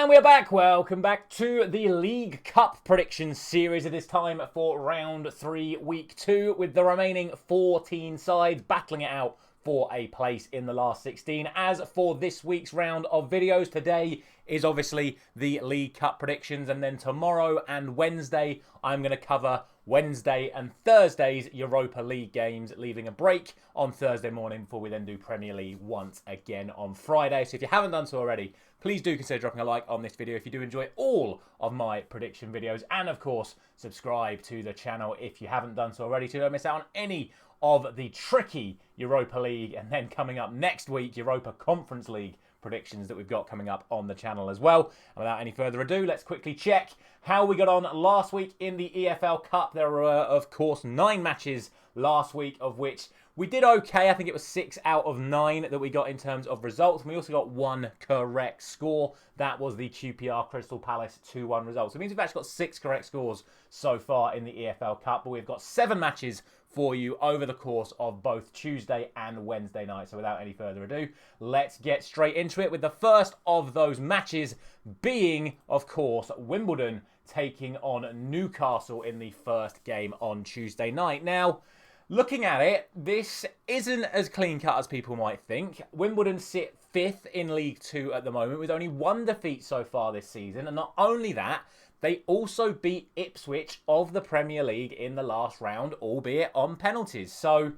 And we're back. Welcome back to the League Cup prediction series. It is time for round 3, week 2, with the remaining 14 sides battling it out for a place in the last 16. As for this week's round of videos, today is obviously the League Cup predictions, and then tomorrow and Wednesday I'm going to cover Wednesday and Thursday's Europa League games, leaving a break on Thursday morning before we then do Premier League once again on Friday. So if you haven't done so already, please do consider dropping a like on this video if you do enjoy all of my prediction videos, and of course subscribe to the channel if you haven't done so already, so you don't miss out on any of the tricky Europa League and then coming up next week Europa Conference League predictions that we've got coming up on the channel as well. And without any further ado, let's quickly check how we got on last week in the EFL Cup. There were, of course, 9 matches last week, of which we did okay. I think it was 6 out of 9 that we got in terms of results. And we also got 1 correct score. That was the QPR Crystal Palace 2-1 result. So it means we've actually got 6 correct scores so far in the EFL Cup. But we've got 7 matches for you over the course of both Tuesday and Wednesday night. So without any further ado, let's get straight into it, with the first of those matches being, of course, Wimbledon taking on Newcastle in the first game on Tuesday night. Now, looking at it, this isn't as clean-cut as people might think. Wimbledon sit 5th in League 2 at the moment with only 1 defeat so far this season. And not only that, they also beat Ipswich of the Premier League in the last round, albeit on penalties. So,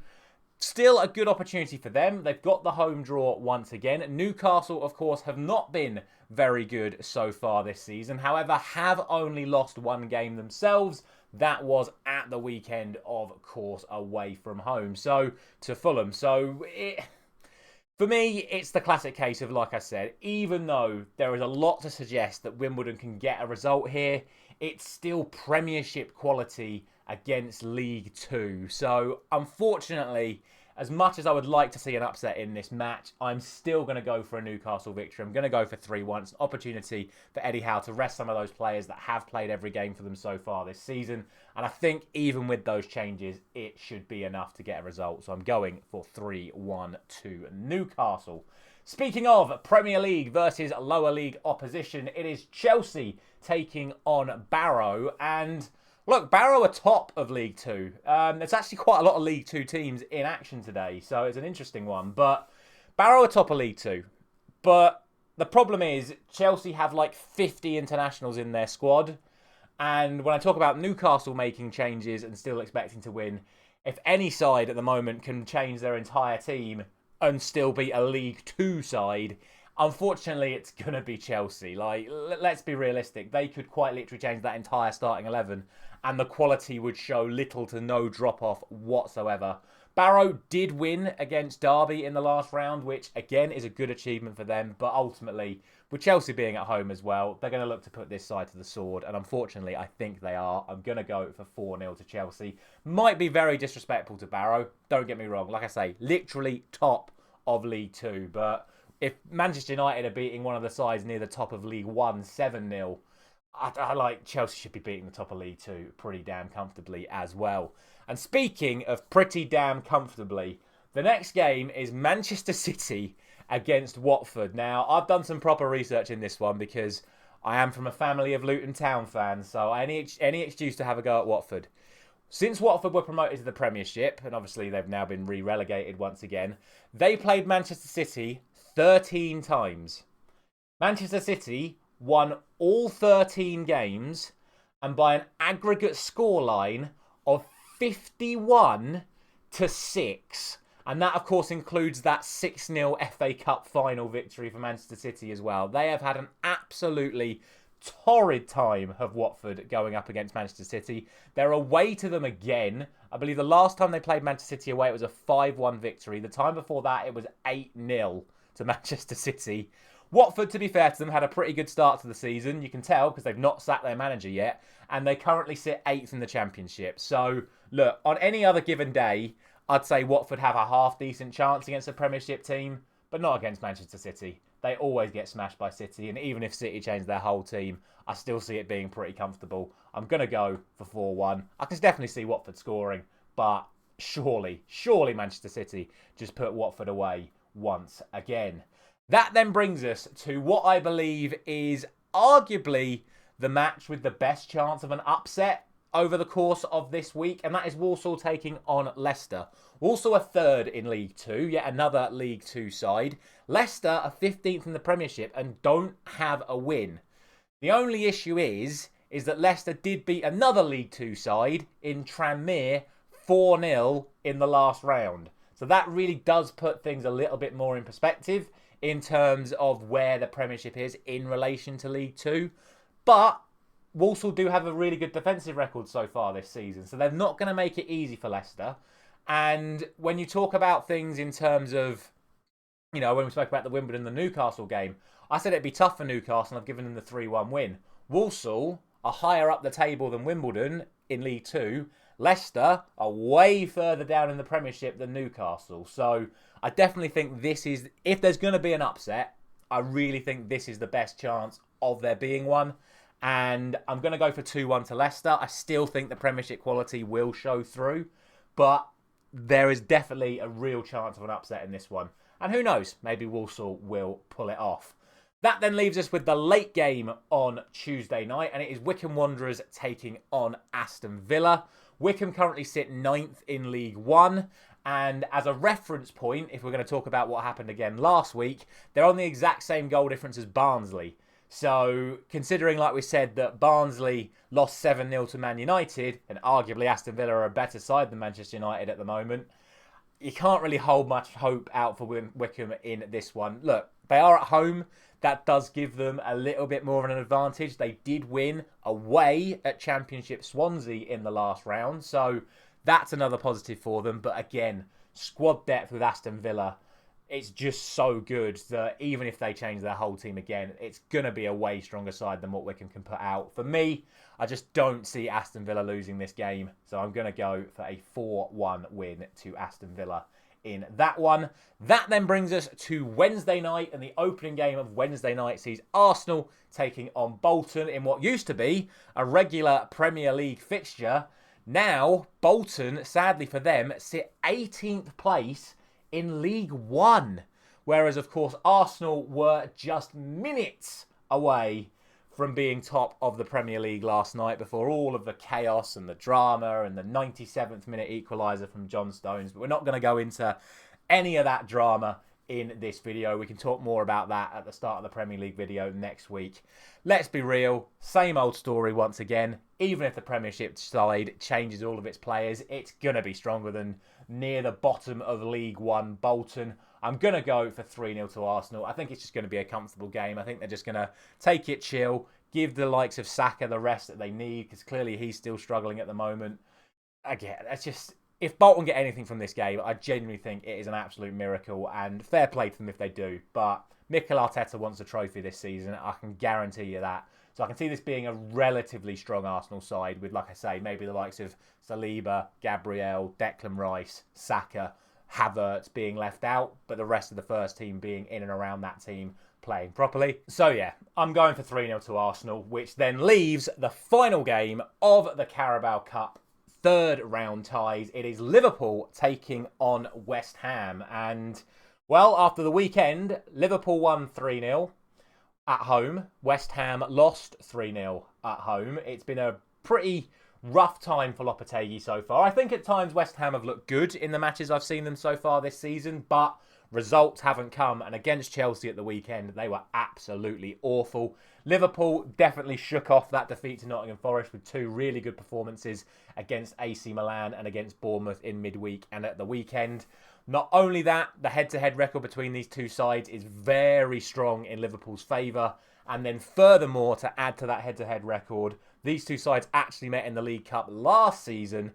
still a good opportunity for them. They've got the home draw once again. Newcastle, of course, have not been very good so far this season. However, have only lost 1 game themselves. That was at the weekend, of course, away from home. So, to Fulham. For me, it's the classic case of, like I said, even though there is a lot to suggest that Wimbledon can get a result here, it's still Premiership quality against League 2. So, unfortunately, as much as I would like to see an upset in this match, I'm still going to go for a Newcastle victory. I'm going to go for 3-1. It's an opportunity for Eddie Howe to rest some of those players that have played every game for them so far this season. And I think even with those changes, it should be enough to get a result. So I'm going for 3-1 to Newcastle. Speaking of Premier League versus lower league opposition, it is Chelsea taking on Barrow. And look, Barrow are top of League 2. There's actually quite a lot of League 2 teams in action today, so it's an interesting one. But Barrow are top of League 2. But the problem is Chelsea have like 50 internationals in their squad. And when I talk about Newcastle making changes and still expecting to win, if any side at the moment can change their entire team and still beat a League 2 side, unfortunately, it's going to be Chelsea. Like, let's be realistic. They could quite literally change that entire starting 11 and the quality would show little to no drop-off whatsoever. Barrow did win against Derby in the last round, which, again, is a good achievement for them. But ultimately, with Chelsea being at home as well, they're going to look to put this side to the sword. And unfortunately, I think they are. I'm going to go for 4-0 to Chelsea. Might be very disrespectful to Barrow. Don't get me wrong. Like I say, literally top of League 2. But if Manchester United are beating one of the sides near the top of League 1 7-0, I like Chelsea should be beating the top of League 2 pretty damn comfortably as well. And speaking of pretty damn comfortably, the next game is Manchester City against Watford. Now, I've done some proper research in this one because I am from a family of Luton Town fans, so any excuse to have a go at Watford. Since Watford were promoted to the Premiership, and obviously they've now been re-relegated once again, they played Manchester City 13 times. Manchester City won all 13 games, and by an aggregate scoreline of 51-6. And that, of course, includes that 6-0 FA Cup final victory for Manchester City as well. They have had an absolutely torrid time of Watford going up against Manchester City. They're away to them again. I believe the last time they played Manchester City away, it was a 5-1 victory. The time before that, it was 8-0 to Manchester City. Watford, to be fair to them, had a pretty good start to the season. You can tell because they've not sacked their manager yet. And they currently sit 8th in the Championship. So, look, on any other given day, I'd say Watford have a half-decent chance against a Premiership team, but not against Manchester City. They always get smashed by City, and even if City change their whole team, I still see it being pretty comfortable. I'm going to go for 4-1. I can definitely see Watford scoring, but surely Manchester City just put Watford away once again. That then brings us to what I believe is arguably the match with the best chance of an upset over the course of this week, and that is Walsall taking on Leicester. Walsall are third in League Two, yet another League Two side. Leicester are 15th in the Premiership and don't have a win. The only issue is that Leicester did beat another League Two side in Tranmere 4-0 in the last round. So that really does put things a little bit more in perspective in terms of where the Premiership is in relation to League Two. But Walsall do have a really good defensive record so far this season, so they're not going to make it easy for Leicester. And when you talk about things in terms of, when we spoke about the Wimbledon and the Newcastle game, I said it'd be tough for Newcastle, and I've given them the 3-1 win. Walsall are higher up the table than Wimbledon in League Two. Leicester are way further down in the Premiership than Newcastle. So I definitely think this is, if there's going to be an upset, I really think this is the best chance of there being one. And I'm going to go for 2-1 to Leicester. I still think the Premiership quality will show through, but there is definitely a real chance of an upset in this one. And who knows, maybe Walsall will pull it off. That then leaves us with the late game on Tuesday night, and it is Wycombe Wanderers taking on Aston Villa. Wycombe currently sit 9th in League One, and as a reference point, if we're going to talk about what happened again last week, they're on the exact same goal difference as Barnsley. So, considering, like we said, that Barnsley lost 7-0 to Man United, and arguably Aston Villa are a better side than Manchester United at the moment, you can't really hold much hope out for Wycombe in this one. Look, they are at home. That does give them a little bit more of an advantage. They did win away at Championship Swansea in the last round, so that's another positive for them. But again, squad depth with Aston Villa, it's just so good that even if they change their whole team again, it's going to be a way stronger side than what Wycombe can put out. For me, I just don't see Aston Villa losing this game, so I'm going to go for a 4-1 win to Aston Villa in that one. That then brings us to Wednesday night, and the opening game of Wednesday night sees Arsenal taking on Bolton in what used to be a regular Premier League fixture. Now, Bolton, sadly for them, sit 18th place in League One, whereas, of course, Arsenal were just minutes away from being top of the Premier League last night before all of the chaos and the drama and the 97th minute equaliser from John Stones. But we're not going to go into any of that drama in this video. We can talk more about that at the start of the Premier League video next week. Let's be real, same old story once again. Even if the Premiership side changes all of its players, it's going to be stronger than near the bottom of League One Bolton. I'm going to go for 3-0 to Arsenal. I think it's just going to be a comfortable game. I think they're just going to take it chill, give the likes of Saka the rest that they need, because clearly he's still struggling at the moment. Again, that's just, if Bolton get anything from this game, I genuinely think it is an absolute miracle, and fair play to them if they do. But Mikel Arteta wants a trophy this season. I can guarantee you that. So I can see this being a relatively strong Arsenal side with, like I say, maybe the likes of Saliba, Gabriel, Declan Rice, Saka, Havertz being left out, but the rest of the first team being in and around that team playing properly. So yeah, I'm going for 3-0 to Arsenal, which then leaves the final game of the Carabao Cup third round ties. It is Liverpool taking on West Ham. And, well, after the weekend, Liverpool won 3-0 at home. West Ham lost 3-0 at home. It's been a pretty rough time for Lopetegui so far. I think at times West Ham have looked good in the matches I've seen them so far this season, but results haven't come. And against Chelsea at the weekend, they were absolutely awful. Liverpool definitely shook off that defeat to Nottingham Forest with two really good performances against AC Milan and against Bournemouth in midweek and at the weekend. Not only that, the head-to-head record between these two sides is very strong in Liverpool's favour. And then furthermore, to add to that head-to-head record, these two sides actually met in the League Cup last season,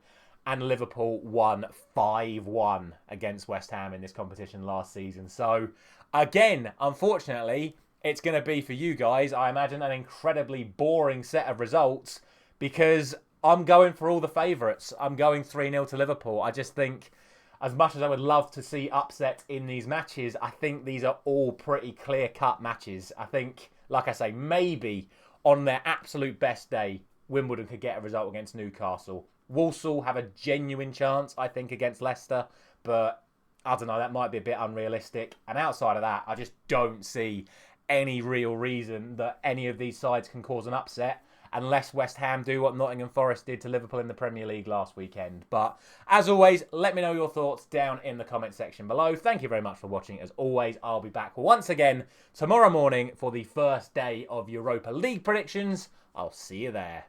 and Liverpool won 5-1 against West Ham in this competition last season. So, again, unfortunately, it's going to be for you guys, I imagine, an incredibly boring set of results, because I'm going for all the favourites. I'm going 3-0 to Liverpool. I just think, as much as I would love to see upset in these matches, I think these are all pretty clear-cut matches. I think, like I say, maybe on their absolute best day, Wimbledon could get a result against Newcastle. Walsall have a genuine chance, I think, against Leicester, but I don't know, that might be a bit unrealistic. And outside of that, I just don't see any real reason that any of these sides can cause an upset, unless West Ham do what Nottingham Forest did to Liverpool in the Premier League last weekend. But as always, let me know your thoughts down in the comment section below. Thank you very much for watching. As always, I'll be back once again tomorrow morning for the first day of Europa League predictions. I'll see you there.